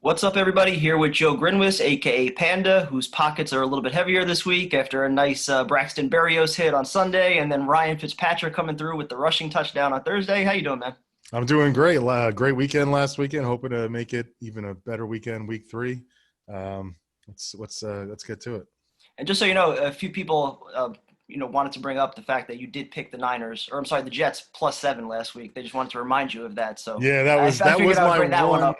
What's up, everybody? Here with Joe Grinwis, aka Panda, whose pockets are a little bit heavier this week after a nice Braxton Berrios hit on Sunday, and then Ryan Fitzpatrick coming through with the rushing touchdown on Thursday. How you doing, man? I'm doing great. Great weekend last weekend. Hoping to make it even a better weekend, week 3. Let's get to it. And just so you know, a few people, wanted to bring up the fact that you did pick the Niners, or I'm sorry, the Jets +7 last week. They just wanted to remind you of that. So Yeah, I figured that was I would my bring that one one up.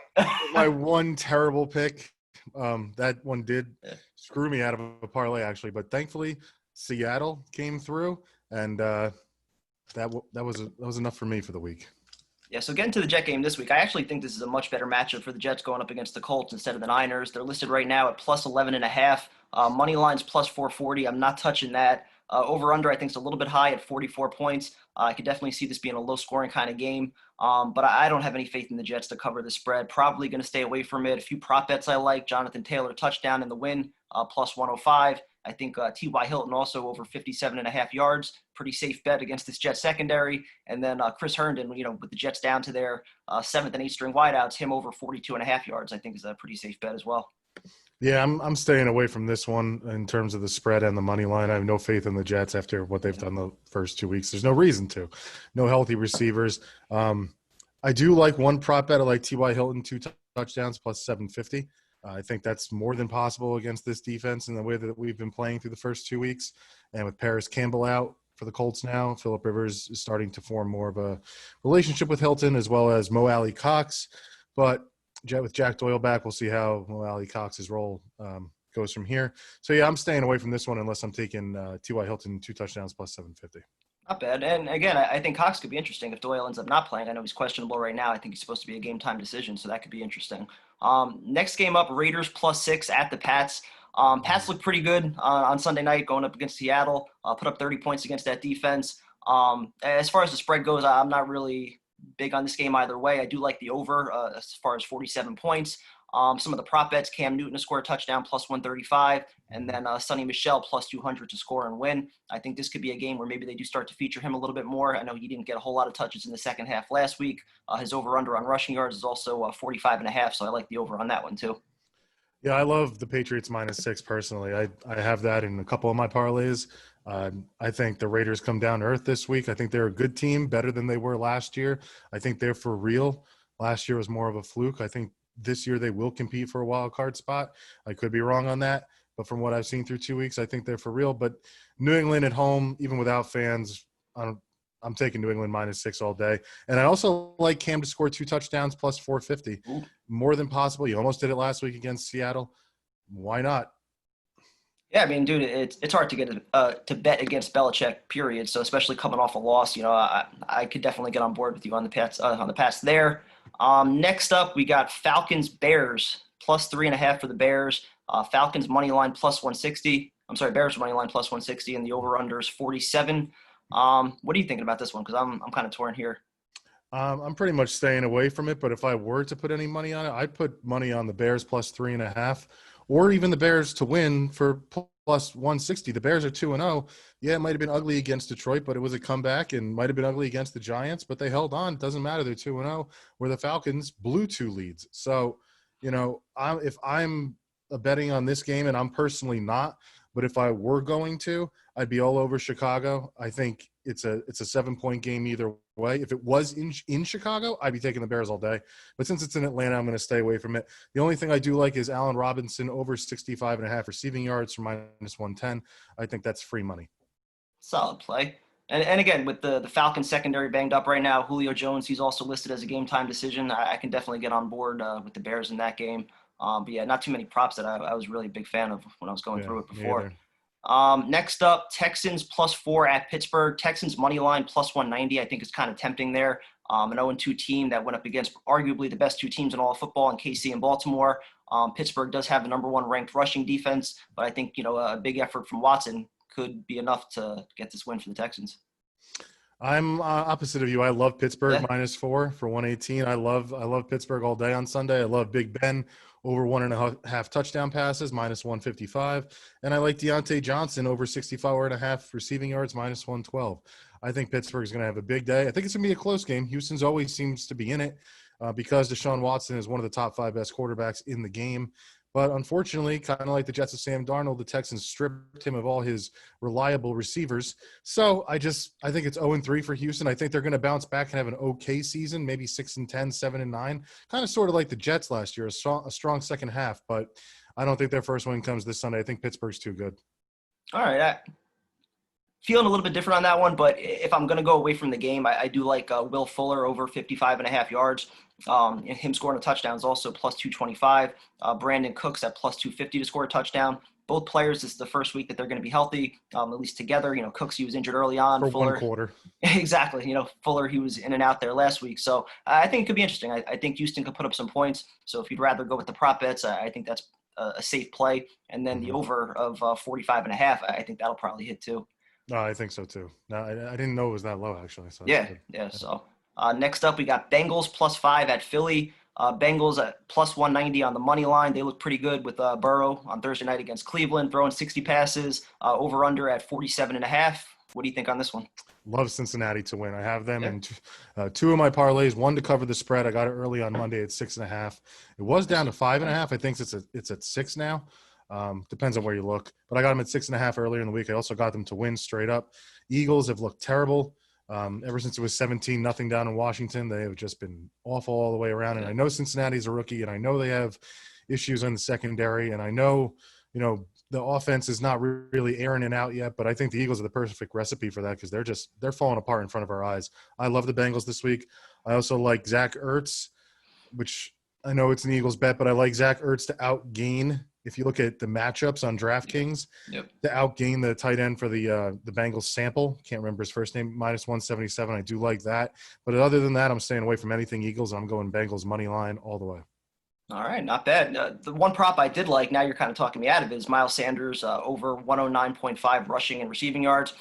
my one terrible pick. That one did screw me out of a parlay actually, but thankfully Seattle came through, and that was enough for me for the week. Yeah, so getting to the Jet game this week, I actually think this is a much better matchup for the Jets going up against the Colts instead of the Niners. They're listed right now at +11.5. Money line's +440. I'm not touching that. Over-under, I think, is a little bit high at 44 points. I could definitely see this being a low-scoring kind of game, but I don't have any faith in the Jets to cover the spread. Probably going to stay away from it. A few prop bets I like. Jonathan Taylor touchdown in the win, +105. I think T.Y. Hilton also over 57.5 yards. Pretty safe bet against this Jets secondary. And then Chris Herndon, with the Jets down to their 7th and 8th string wideouts, him over 42.5 yards, I think is a pretty safe bet as well. Yeah, I'm staying away from this one in terms of the spread and the money line. I have no faith in the Jets after what they've done the first 2 weeks. There's no reason to. No healthy receivers. I do like one prop bet. I like T.Y. Hilton, 2 touchdowns +750. I think that's more than possible against this defense in the way that we've been playing through the first 2 weeks. And with Paris Campbell out for the Colts now, Phillip Rivers is starting to form more of a relationship with Hilton as well as Mo Alley Cox. But with Jack Doyle back, we'll see how Mo Alley Cox's role goes from here. So, yeah, I'm staying away from this one unless I'm taking T.Y. Hilton, 2 touchdowns +750. Not bad. And again, I think Cox could be interesting if Doyle ends up not playing. I know he's questionable right now. I think he's supposed to be a game-time decision, so that could be interesting. Next game up, Raiders +6 at the Pats. Pats look pretty good on Sunday night going up against Seattle. Put up 30 points against that defense. As far as the spread goes, I'm not really big on this game either way. I do like the over as far as 47 points. Some of the prop bets, Cam Newton to score a touchdown +135, and then Sonny Michel +200 to score and win. I think this could be a game where maybe they do start to feature him a little bit more. I know he didn't get a whole lot of touches in the second half last week. His over-under on rushing yards is also 45.5, so I like the over on that one too. Yeah, I love the Patriots -6 personally. I have that in a couple of my parlays. I think the Raiders come down to earth this week. I think they're a good team, better than they were last year. I think they're for real. Last year was more of a fluke. I think this year they will compete for a wild card spot. I could be wrong on that, but from what I've seen through 2 weeks, I think they're for real. But New England at home, even without fans, I'm taking New England -6 all day. And I also like Cam to score 2 touchdowns +450. Ooh. More than possible. You almost did it last week against Seattle. Why not? Yeah, I mean, dude, it's hard to get to bet against Belichick, period. So especially coming off a loss, I could definitely get on board with you on the Pats there. Next up, we got Falcons Bears +3.5 for the Bears. Falcons money line +160. I'm sorry, Bears money line +160, and the over under is 47. What are you thinking about this one? Because I'm kind of torn here. I'm pretty much staying away from it, but if I were to put any money on it, I'd put money on the Bears +3.5, or even the Bears to win for +160. The Bears are 2-0. Yeah, it might have been ugly against Detroit, but it was a comeback, and might have been ugly against the Giants, but they held on. It doesn't matter. They're 2-0, where the Falcons blew 2 leads. So, if I'm betting on this game, and I'm personally not, but if I were going to, I'd be all over Chicago. I think it's a 7-point game either way. If it was in Chicago, I'd be taking the Bears all day. But since it's in Atlanta, I'm going to stay away from it. The only thing I do like is Allen Robinson over 65.5 receiving yards for -110. I think that's free money. Solid play. And again, with the Falcons secondary banged up right now, Julio Jones, he's also listed as a game-time decision. I can definitely get on board with the Bears in that game. But yeah, not too many props that I was really a big fan of when I was going through it before. Next up, Texans +4 at Pittsburgh. Texans money line +190. I think is kind of tempting there. An 0-2 team that went up against arguably the best 2 teams in all of football in KC and Baltimore. Pittsburgh does have the #1 ranked rushing defense, but I think a big effort from Watson could be enough to get this win for the Texans. I'm opposite of you. I love Pittsburgh -4 for 118. I love Pittsburgh all day on Sunday. I love Big Ben over 1.5 touchdown passes -155, and I like Deontay Johnson over 64.5 receiving yards -112. I think Pittsburgh's going to have a big day. I think it's going to be a close game. Houston's always seems to be in it. because Deshaun Watson is one of the top 5 best quarterbacks in the game. But unfortunately, kind of like the Jets of Sam Darnold, the Texans stripped him of all his reliable receivers. So I think it's 0-3 for Houston. I think they're going to bounce back and have an okay season, maybe 6-10, 7-9, kind of sort of like the Jets last year, a strong second half. But I don't think their first win comes this Sunday. I think Pittsburgh's too good. All right. Feeling a little bit different on that one, but if I'm going to go away from the game, I do like Will Fuller over 55.5 yards. And him scoring a touchdown is also plus 225. Brandon Cooks at plus 250 to score a touchdown. Both players, this is the first week that they're going to be healthy, at least together. Cooks, he was injured early on. For Fuller, 1 quarter. Exactly. Fuller, he was in and out there last week. So I think it could be interesting. I think Houston could put up some points. So if you'd rather go with the prop bets, I think that's a safe play. And then the over of 45.5, I think that'll probably hit too. No, I think so too. No, I didn't know it was that low actually. So Yeah. So next up, we got Bengals plus 5 at Philly. Bengals at plus 190 on the money line. They look pretty good with Burrow on Thursday night against Cleveland, throwing 60 passes, over under at 47.5. What do you think on this one? Love Cincinnati to win. I have them in 2 of my parlays, 1 to cover the spread. I got it early on Monday at 6.5. It was down to 5.5. I think it's at 6 now. Depends on where you look, but I got them at 6.5 earlier in the week. I also got them to win straight up. Eagles have looked terrible. Ever since it was 17-0 down in Washington, they have just been awful all the way around. And I know Cincinnati's a rookie, and I know they have issues in the secondary, and I know, the offense is not really airing it out yet, but I think the Eagles are the perfect recipe for that because they're falling apart in front of our eyes. I love the Bengals this week. I also like Zach Ertz, which I know it's an Eagles bet, but I like Zach Ertz to outgain. If you look at the matchups on DraftKings, to outgain the tight end for the Bengals sample. Can't remember his first name, minus 177. I do like that. But other than that, I'm staying away from anything Eagles. I'm going Bengals money line all the way. All right, not bad. The one prop I did like, now you're kind of talking me out of it, is Miles Sanders over 109.5 rushing and receiving yards.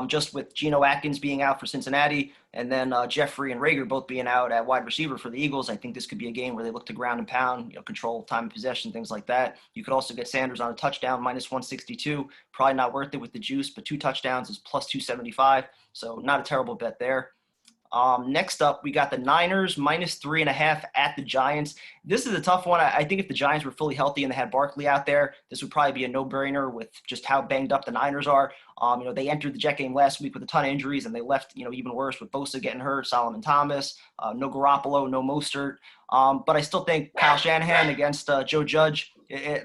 Just with Geno Atkins being out for Cincinnati and then Jeffrey and Rager both being out at wide receiver for the Eagles, I think this could be a game where they look to ground and pound, control time of possession, things like that. You could also get Sanders on a touchdown, minus 162. Probably not worth it with the juice, but 2 touchdowns is plus 275. So not a terrible bet there. Next up, we got the Niners minus 3.5 at the Giants. This is a tough one. I think if the Giants were fully healthy and they had Barkley out there, this would probably be a no-brainer with just how banged up the Niners are. They entered the Jet game last week with a ton of injuries, and they left, even worse with Bosa getting hurt, Solomon Thomas, no Garoppolo, no Mostert. But I still think Kyle Shanahan against Joe Judge,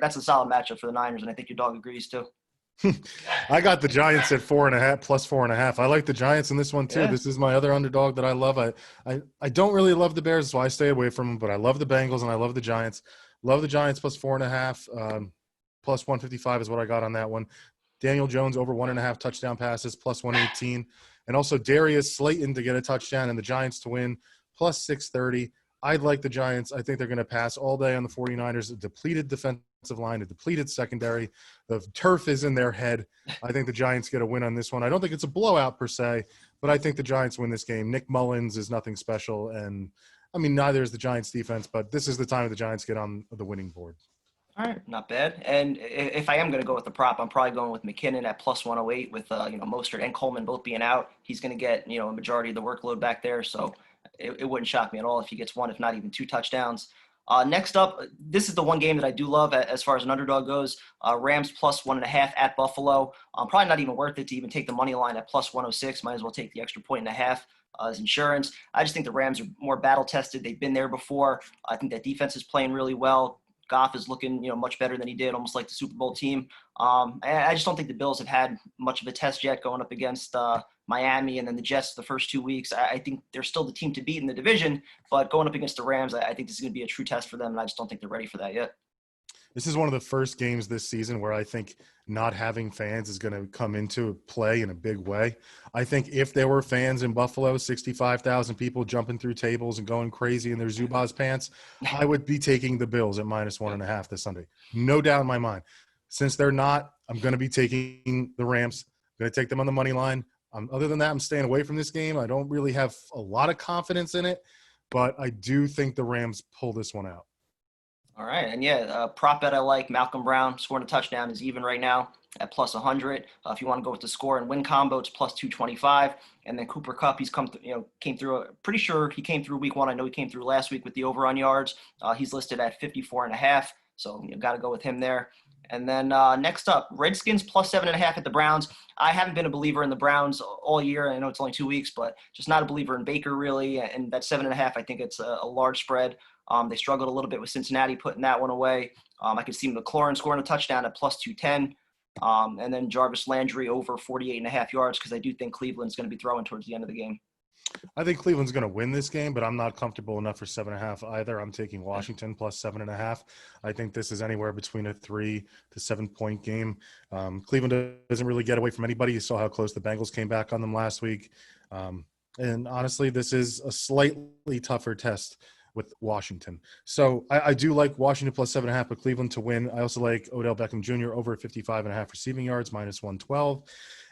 that's a solid matchup for the Niners, and I think your dog agrees too. I got the Giants at 4.5 plus 4.5. I like the Giants in this one too. Yeah. This is my other underdog that I love. I don't really love the Bears, so I stay away from them, but I love the Bengals and I love the Giants. Love the Giants plus 4.5. Plus 155 is what I got on that one. Daniel Jones over 1.5 touchdown passes plus 118. And also Darius Slayton to get a touchdown and the Giants to win plus 630. I'd like the Giants. I think they're going to pass all day on the 49ers. A depleted defensive line, a depleted secondary. The turf is in their head. I think the Giants get a win on this one. I don't think it's a blowout per se, but I think the Giants win this game. Nick Mullins is nothing special, and neither is the Giants defense, but this is the time the Giants get on the winning board. All right, not bad. And if I am going to go with the prop, I'm probably going with McKinnon at plus 108 with Mostert and Coleman both being out. He's going to get a majority of the workload back there, so it wouldn't shock me at all if he gets 1, if not even 2 touchdowns. Next up, this is the one game that I do love as far as an underdog goes. Rams plus 1.5 at Buffalo. Probably not even worth it to even take the money line at plus 106. Might as well take the extra 1.5 as insurance. I just think the Rams are more battle tested. They've been there before. I think that defense is playing really well. Goff is looking, much better than he did, almost like the Super Bowl team. I just don't think the Bills have had much of a test yet going up against Miami and then the Jets the first 2 weeks. I think they're still the team to beat in the division, but going up against the Rams, I think this is going to be a true test for them, and I just don't think they're ready for that yet. This is one of the first games this season where I think not having fans is going to come into play in a big way. I think if there were fans in Buffalo, 65,000 people jumping through tables and going crazy in their Zubaz pants, I would be taking the Bills at minus 1.5 this Sunday. No doubt in my mind. Since they're not, I'm going to be taking the Rams. I'm going to take them on the money line. Other than that, I'm staying away from this game. I don't really have a lot of confidence in it, but I do think the Rams pull this one out. All right, and yeah, prop bet I like Malcolm Brown scoring a touchdown is even right now at plus 100. If you want to go with the score and win combo, it's plus 225. And then Cooper Kupp, he's came through. Pretty sure he came through week one. I know he came through last week with the over on yards. He's listed at 54 and a half, so got to go with him there. And then next up, Redskins plus 7.5 at the Browns. I haven't been a believer in the Browns all year. I know it's only 2 weeks, but just not a believer in Baker really. And that 7.5, I think it's a large spread. They struggled a little bit with Cincinnati putting that one away. I could see McLaurin scoring a touchdown at plus 210. And then Jarvis Landry over 48.5 yards because I do think Cleveland's going to be throwing towards the end of the game. I think Cleveland's going to win this game, but I'm not comfortable enough for 7.5 either. I'm taking Washington plus 7.5. I think this is anywhere between a 3 to 7 point game. Cleveland doesn't really get away from anybody. You saw how close the Bengals came back on them last week. And honestly, this is a slightly tougher test with Washington. So I do like Washington plus 7.5, but Cleveland to win. I also like Odell Beckham Jr. over 55.5 receiving yards, minus 112.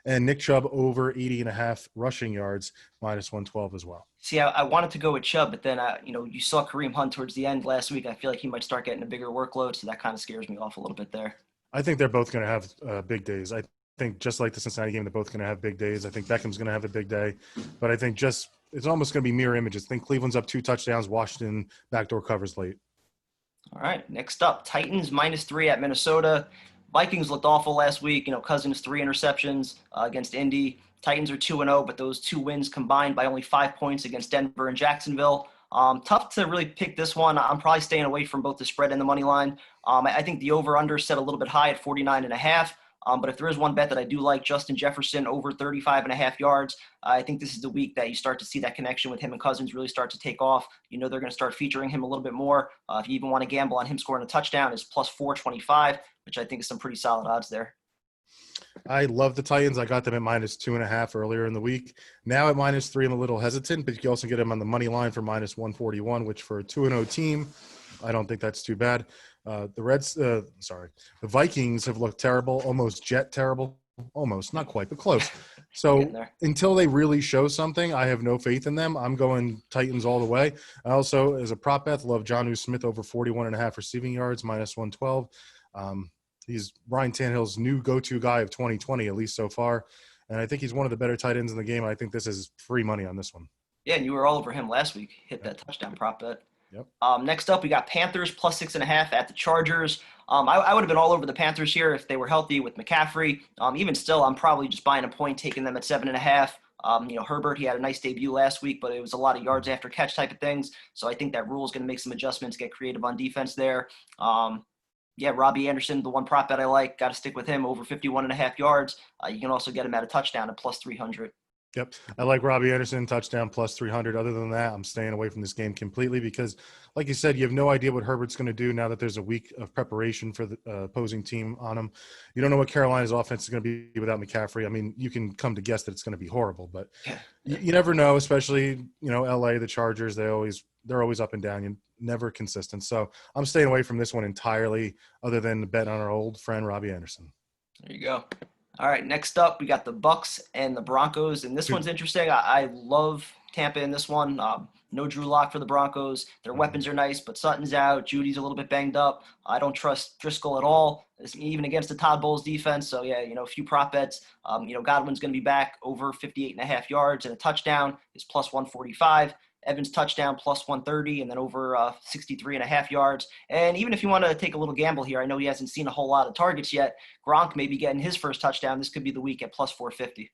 And Nick Chubb over 80.5 rushing yards, minus 112 as well. See, I wanted to go with Chubb, but then, you saw Kareem Hunt towards the end last week. I feel like he might start getting a bigger workload, so that kind of scares me off a little bit there. I think they're both going to have big days. I think just like the Cincinnati game, they're both going to have big days. I think Beckham's going to have a big day, but I think it's almost going to be mirror images. I think Cleveland's up 2 touchdowns. Washington backdoor covers late. All right, next up, Titans -3 at Minnesota. Vikings looked awful last week. Cousins 3 interceptions against Indy. Titans are 2-0, but those 2 wins combined by only 5 points against Denver and Jacksonville. Tough to really pick this one. I'm probably staying away from both the spread and the money line. I think the over/under set a little bit high at 49.5. But if there is one bet that I do like, Justin Jefferson over 35.5 yards. I think this is the week that you start to see that connection with him and Cousins really start to take off. They're going to start featuring him a little bit more. If you even want to gamble on him scoring a touchdown, is plus 425, which I think is some pretty solid odds there. I love the Titans. I got them at minus 2.5 earlier in the week. Now at minus 3, I'm a little hesitant, but you can also get them on the money line for minus 141, which for a 2-0 team, I don't think that's too bad. The Vikings have looked terrible, almost jet terrible. Almost, not quite, but close. So until they really show something, I have no faith in them. I'm going Titans all the way. I also, as a prop bet, love Jonnu Smith over 41.5 receiving yards, minus 112. He's Ryan Tannehill's new go-to guy of 2020, at least so far. And I think he's one of the better tight ends in the game. I think this is free money on this one. Yeah, and you were all over him last week. Hit that touchdown prop bet. Yep. Next up, we got Panthers plus 6.5 at the Chargers. I would have been all over the Panthers here if they were healthy with McCaffrey. Even still, I'm probably just buying a point, taking them at 7.5. Herbert, he had a nice debut last week, but it was a lot of yards after catch type of things. So I think that rule is going to make some adjustments, get creative on defense there. Robbie Anderson, the one prop that I like, got to stick with him over 51.5 yards. You can also get him at a touchdown at plus 300. Yep. I like Robbie Anderson, touchdown plus 300. Other than that, I'm staying away from this game completely because, like you said, you have no idea what Herbert's going to do now that there's a week of preparation for the opposing team on him. You don't know what Carolina's offense is going to be without McCaffrey. I mean, you can come to guess that it's going to be horrible, but you never know, especially, LA, the Chargers, they're always up and down. You're never consistent. So I'm staying away from this one entirely other than the bet on our old friend, Robbie Anderson. There you go. All right, next up, we got the Bucs and the Broncos, and this one's interesting. I love Tampa in this one. No Drew Lock for the Broncos. Their weapons are nice, but Sutton's out. Judy's a little bit banged up. I don't trust Driscoll at all, even against the Todd Bowles defense. So, a few prop bets. Godwin's going to be back over 58.5 yards, and a touchdown is plus 145. Evans touchdown plus 130, and then over 63.5 yards. And even if you want to take a little gamble here, I know he hasn't seen a whole lot of targets yet. Gronk may be getting his first touchdown. This could be the week at plus 450.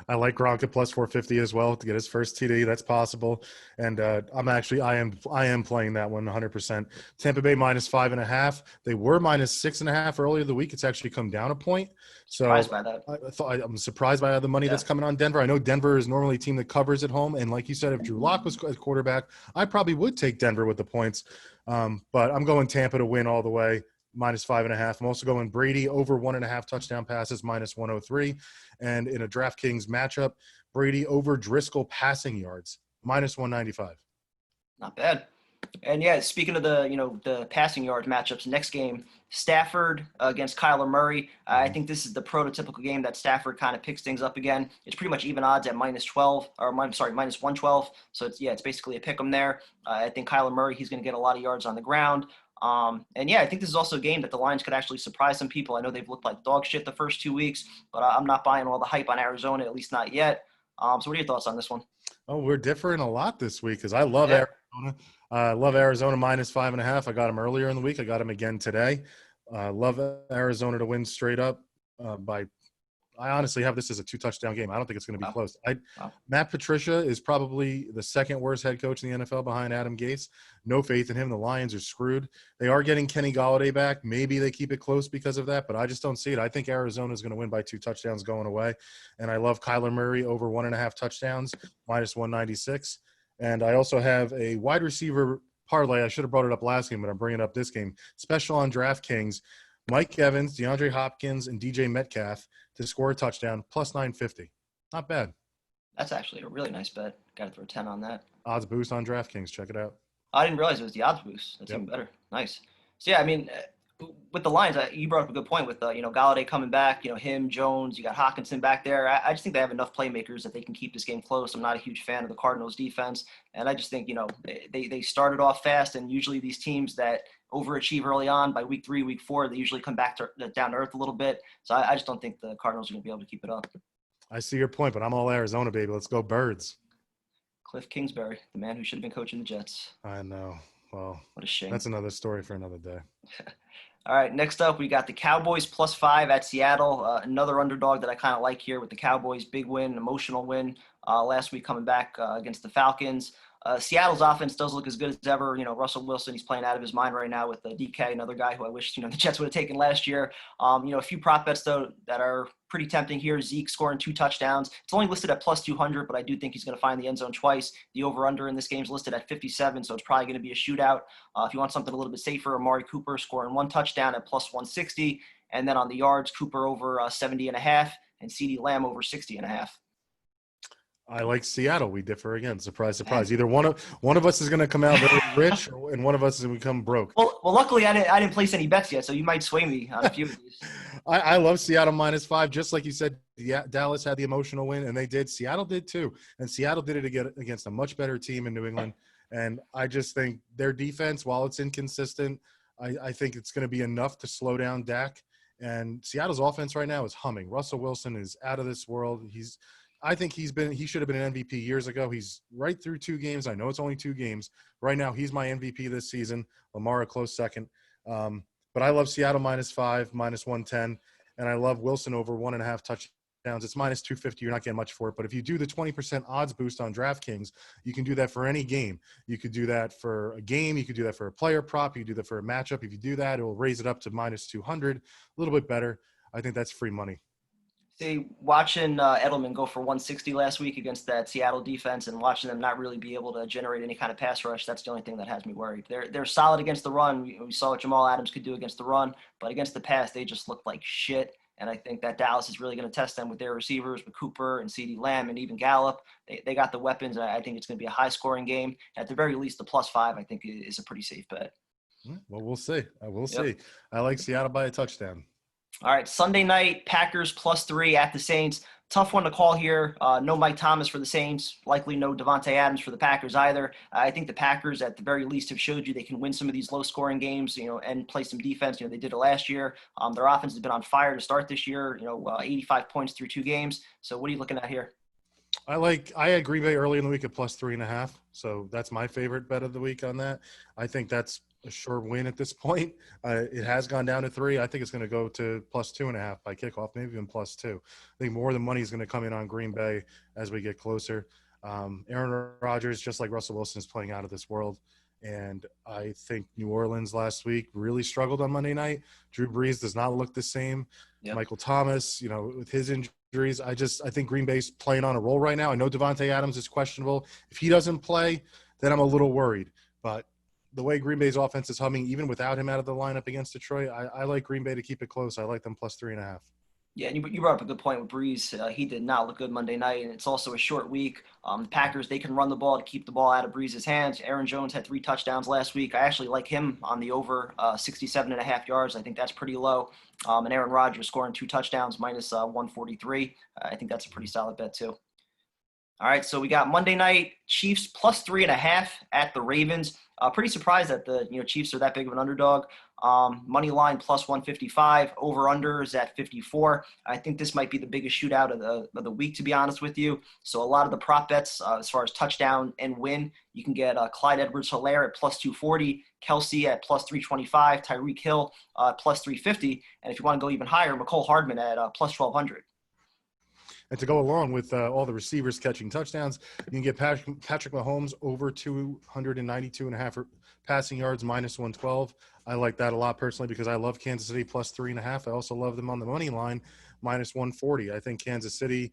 I like Gronk at plus 450 as well to get his first TD. That's possible. And I am playing that one 100%. Tampa Bay minus 5.5. They were minus 6.5 earlier in the week. It's actually come down a point. So surprised by that. I'm surprised by the money that's coming on Denver. I know Denver is normally a team that covers at home. And like you said, if Drew Lock was a quarterback, I probably would take Denver with the points. But I'm going Tampa to win all the way. Minus 5.5. I'm also going Brady over 1.5 touchdown passes, minus 103. And in a DraftKings matchup, Brady over Driscoll passing yards, minus 195. Not bad. And speaking of the passing yard matchups, next game, Stafford against Kyler Murray. I think this is the prototypical game that Stafford kind of picks things up again. It's pretty much even odds at minus 112. So it's basically a pick 'em there. I think Kyler Murray, he's going to get a lot of yards on the ground. And yeah, I think this is also a game that the Lions could actually surprise some people. I know they've looked like dog shit the first 2 weeks, but I'm not buying all the hype on Arizona, at least not yet. So what are your thoughts on this one? Oh, we're differing a lot this week because I love Yeah. Arizona. I love Arizona -5.5. I got them earlier in the week. I got them again today. Love Arizona to win straight up by I honestly have this as a 2-touchdown game. I don't think it's going to be Wow. close. Wow. Matt Patricia is probably the second worst head coach in the NFL behind Adam Gase. No faith in him. The Lions are screwed. They are getting Kenny Golladay back. Maybe they keep it close because of that, but I just don't see it. I think Arizona is going to win by 2 touchdowns going away. And I love Kyler Murray over 1.5 touchdowns, -196. And I also have a wide receiver parlay. I should have brought it up last game, but I'm bringing it up this game. Special on DraftKings. Mike Evans, DeAndre Hopkins, and DJ Metcalf to score a touchdown, +950. Not bad. That's actually a really nice bet. Got to throw 10 on that. Odds boost on DraftKings. Check it out. I didn't realize it was the odds boost. That's Yep. even better. Nice. So yeah, I mean, with the Lions, you brought up a good point with Galladay coming back. Him, Jones. You got Hawkinson back there. I just think they have enough playmakers that they can keep this game close. I'm not a huge fan of the Cardinals' defense, and I just think they started off fast, and usually these teams that overachieve early on by week 3, week 4, they usually come back down to earth a little bit. So I just don't think the Cardinals are going to be able to keep it up. I see your point, but I'm all Arizona, baby. Let's go Birds. Cliff Kingsbury, the man who should have been coaching the Jets. I know. Well, What a shame. that's another story for another day. All right, next up, we got the Cowboys +5 at Seattle. Another underdog that I kind of like here with the Cowboys. Big win, emotional win last week coming back against the Falcons. Seattle's offense does look as good as ever. Russell Wilson, he's playing out of his mind right now with DK, another guy who I wish, the Jets would have taken last year. A few prop bets, though, that are pretty tempting here. Zeke scoring 2 touchdowns. It's only listed at +200, but I do think he's going to find the end zone twice. The over-under in this game is listed at 57, so it's probably going to be a shootout. If you want something a little bit safer, Amari Cooper scoring 1 touchdown at +160. And then on the yards, Cooper over 70.5 and CeeDee Lamb over 60.5. I like Seattle. We differ again. Surprise, surprise. Either one of us is going to come out very rich, and one of us is going to become broke. Well, luckily I didn't place any bets yet, so you might sway me on a few of these. I love Seattle -5. Just like you said, Dallas had the emotional win, and they did. Seattle did too, and Seattle did it against a much better team in New England. And I just think their defense, while it's inconsistent, I think it's going to be enough to slow down Dak. And Seattle's offense right now is humming. Russell Wilson is out of this world. I think he should have been an MVP years ago. He's right through 2 games. I know it's only 2 games. Right now, he's my MVP this season. Lamar a close second. But I love Seattle -5, -110. And I love Wilson over 1.5 touchdowns. It's -250. You're not getting much for it. But if you do the 20% odds boost on DraftKings, you can do that for any game. You could do that for a game. You could do that for a player prop. You could do that for a matchup. If you do that, it will raise it up to -200, a little bit better. I think that's free money. See, watching Edelman go for 160 last week against that Seattle defense and watching them not really be able to generate any kind of pass rush, that's the only thing that has me worried. They're solid against the run. We saw what Jamal Adams could do against the run, but against the pass, they just looked like shit. And I think that Dallas is really going to test them with their receivers, with Cooper and CeeDee Lamb and even Gallup. They got the weapons, and I think it's going to be a high-scoring game. At the very least, the +5, I think, is a pretty safe bet. Well, we'll see. We'll see. I like Seattle by a touchdown. All right, Sunday night, Packers +3 at the Saints. Tough one to call here. No Mike Thomas for the Saints. Likely no Devontae Adams for the Packers either. I think the Packers, at the very least, have showed you they can win some of these low-scoring games, and play some defense. They did it last year. Their offense has been on fire to start this year. 85 points through 2 games. So what are you looking at here? I had Green Bay early in the week at +3.5. So that's my favorite bet of the week on that. I think that's a sure win at this point. It has gone down to 3. I think it's going to go to +2.5 by kickoff, maybe even +2. I think more of the money is going to come in on Green Bay as we get closer. Aaron Rodgers, just like Russell Wilson, is playing out of this world. And I think New Orleans last week really struggled on Monday night. Drew Brees does not look the same. Yep. Michael Thomas, with his injuries, I think Green Bay's playing on a roll right now. I know Devontae Adams is questionable. If he doesn't play, then I'm a little worried. But the way Green Bay's offense is humming, even without him out of the lineup against Detroit, I like Green Bay to keep it close. I like them +3.5. Yeah, and you brought up a good point with Breeze. He did not look good Monday night, and it's also a short week. The Packers, they can run the ball to keep the ball out of Breeze's hands. Aaron Jones had 3 touchdowns last week. I actually like him on the over 67.5 yards. I think that's pretty low. And Aaron Rodgers scoring 2 touchdowns, -143. I think that's a pretty solid bet too. All right, so we got Monday night Chiefs plus 3.5 at the Ravens. Pretty surprised that the Chiefs are that big of an underdog. Money line plus 155. Over under is at 54. I think this might be the biggest shootout of the week, to be honest with you. So a lot of the prop bets as far as touchdown and win, you can get Clyde Edwards-Helaire at plus 240, Kelsey at plus 325, Tyreek Hill plus 350, and if you want to go even higher, McCole Hardman at plus 1200. And to go along with all the receivers catching touchdowns, you can get Patrick Mahomes over 292.5 passing yards, minus 112. I like that a lot personally because I love Kansas City plus 3.5. I also love them on the money line, minus 140. I think Kansas City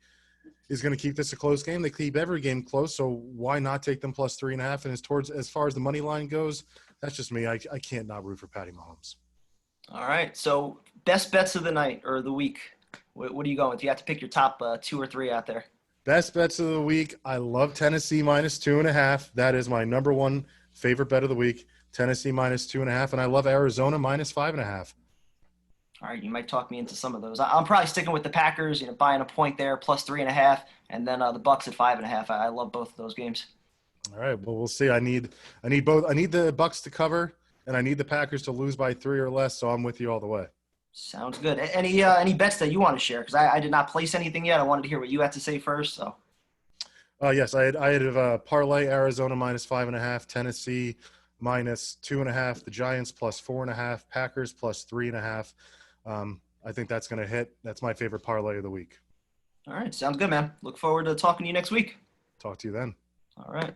is going to keep this a close game. They keep every game close, so why not take them plus 3.5? And as far as the money line goes, that's just me. I can't not root for Patty Mahomes. All right, so best bets of the night or the week. What are you going with? You have to pick your top 2 or 3 out there. Best bets of the week. I love Tennessee minus 2.5. That is my number one favorite bet of the week. Tennessee minus 2.5. And I love Arizona minus 5.5. All right, you might talk me into some of those. I'm probably sticking with the Packers, buying a point there, plus 3.5, and then the Bucks at 5.5. I love both of those games. All right, well, we'll see. I need both. I need the Bucks to cover, and I need the Packers to lose by 3 or less, so I'm with you all the way. Sounds good. Any bets that you want to share? Because I did not place anything yet. I wanted to hear what you had to say first. So. Yes, I had a parlay Arizona minus 5.5, Tennessee minus 2.5, the Giants plus 4.5, Packers plus 3.5. I think that's going to hit. That's my favorite parlay of the week. All right, sounds good, man. Look forward to talking to you next week. Talk to you then. All right.